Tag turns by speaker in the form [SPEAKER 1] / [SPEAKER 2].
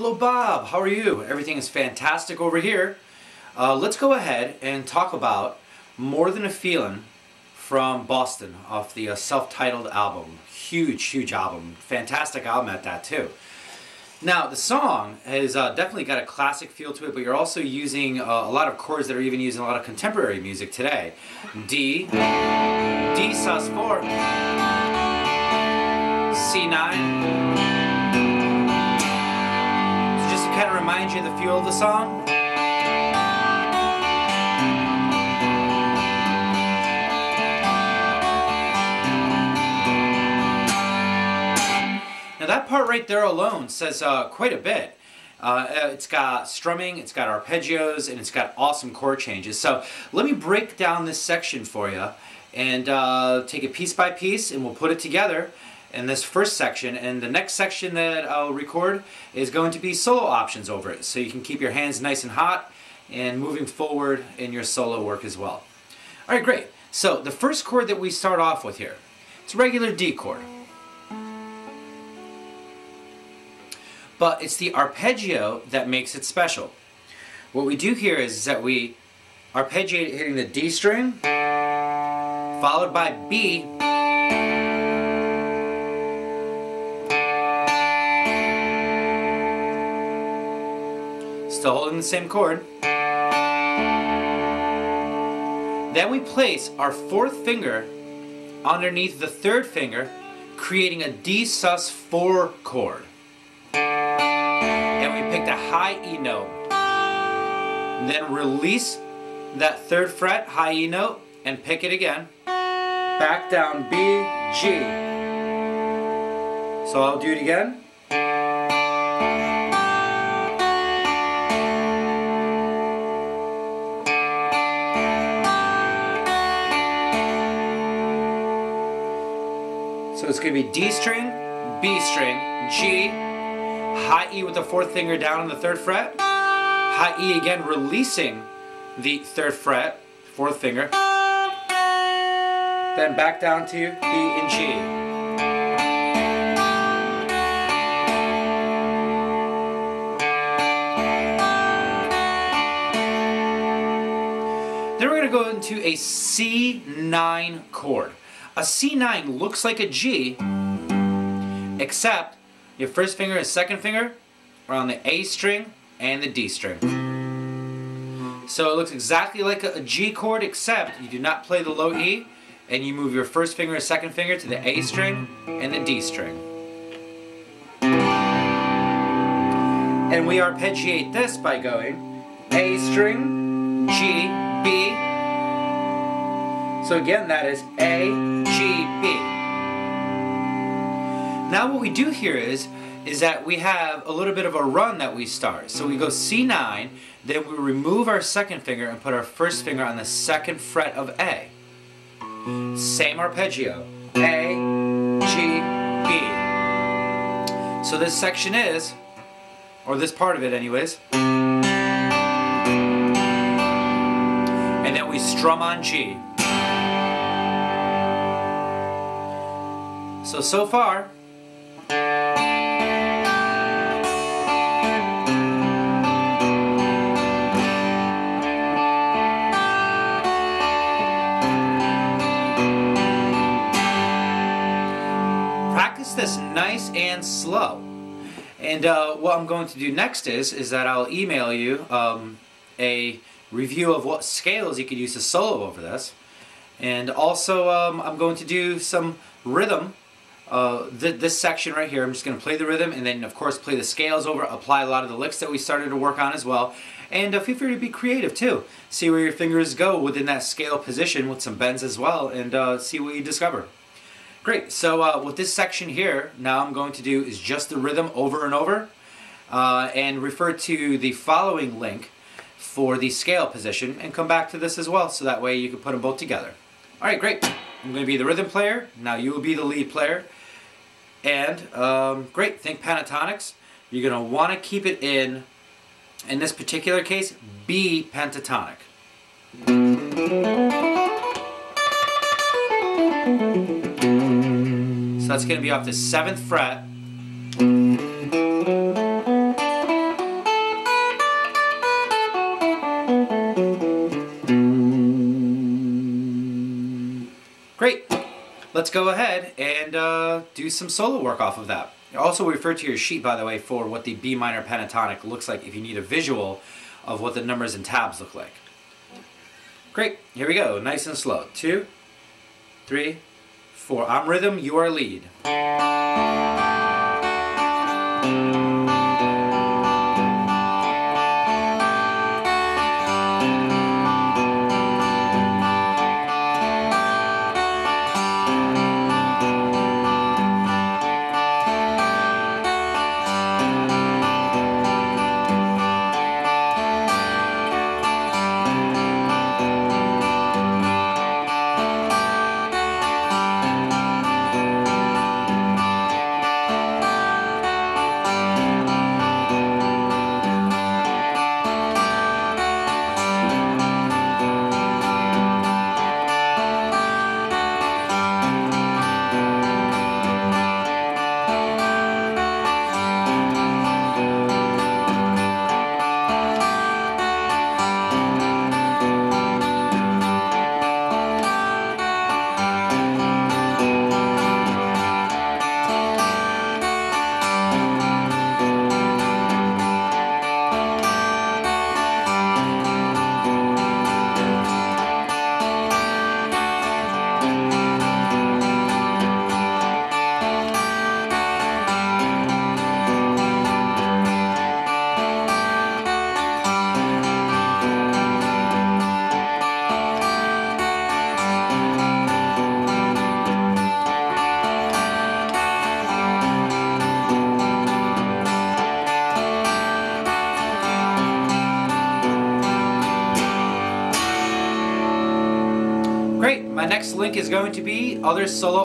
[SPEAKER 1] Hello Bob, how are you? Everything is fantastic over here. Let's go ahead and talk about More Than a Feeling from Boston off the self-titled album. Huge album. Fantastic album at that too. Now the song has definitely got a classic feel to it, but you're also using a lot of chords that are even used in a lot of contemporary music today. D sus4, C9. Kind of remind you of the feel of the song. Now that part right there alone says quite a bit. It's got strumming, it's got arpeggios, and it's got awesome chord changes. So let me break down this section for you and take it piece by piece, and we'll put it together in this first section, and the next section that I'll record is going to be solo options over it, so you can keep your hands nice and hot and moving forward in your solo work as well. Alright, great. So the first chord that we start off with here, it's a regular D chord. But it's the arpeggio that makes it special. What we do here is that we arpeggiate hitting the D string, followed by B, still holding the same chord. Then we place our fourth finger underneath the third finger, creating a D sus4 chord. And we pick the high E note. Then release that third fret, high E note, and pick it again. Back down B, G. So I'll do it again. So it's going to be D string, B string, G, high E with the fourth finger down on the third fret, high E again releasing the third fret, fourth finger, then back down to B and G. Then we're going to go into a C9 chord. A C9 looks like a G, except your first finger and second finger are on the A string and the D string. So it looks exactly like a G chord, except you do not play the low E, and you move your first finger and second finger to the A string and the D string. And we arpeggiate this by going A string, G, B. So again, that is A, G, B. Now what we do here is that we have a little bit of a run that we start. So we go C9, then we remove our second finger and put our first finger on the second fret of A. Same arpeggio. A, G, B. So this section is, or this part of it anyways, and then we strum on G. So far, practice this nice and slow. And what I'm going to do next is that I'll email you a review of what scales you could use to solo over this. And also I'm going to do some rhythm. This section right here, I'm just going to play the rhythm and then of course play the scales over, apply a lot of the licks that we started to work on as well. And feel free to be creative too. See where your fingers go within that scale position with some bends as well, and see what you discover. Great, so with this section here, now I'm going to do is just the rhythm over and over, and refer to the following link for the scale position, and come back to this as well, so that way you can put them both together. Alright, great. I'm going to be the rhythm player, now you will be the lead player. And great, think pentatonics. You're going to want to keep it in this particular case, B pentatonic. So that's going to be off the 7th fret. let's go ahead and do some solo work off of that. Also refer to your sheet, by the way, for what the B minor pentatonic looks like if you need a visual of what the numbers and tabs look like. Great, here we go, nice and slow. 2, 3, 4. I'm rhythm, you are lead. Great, my next link is going to be other solo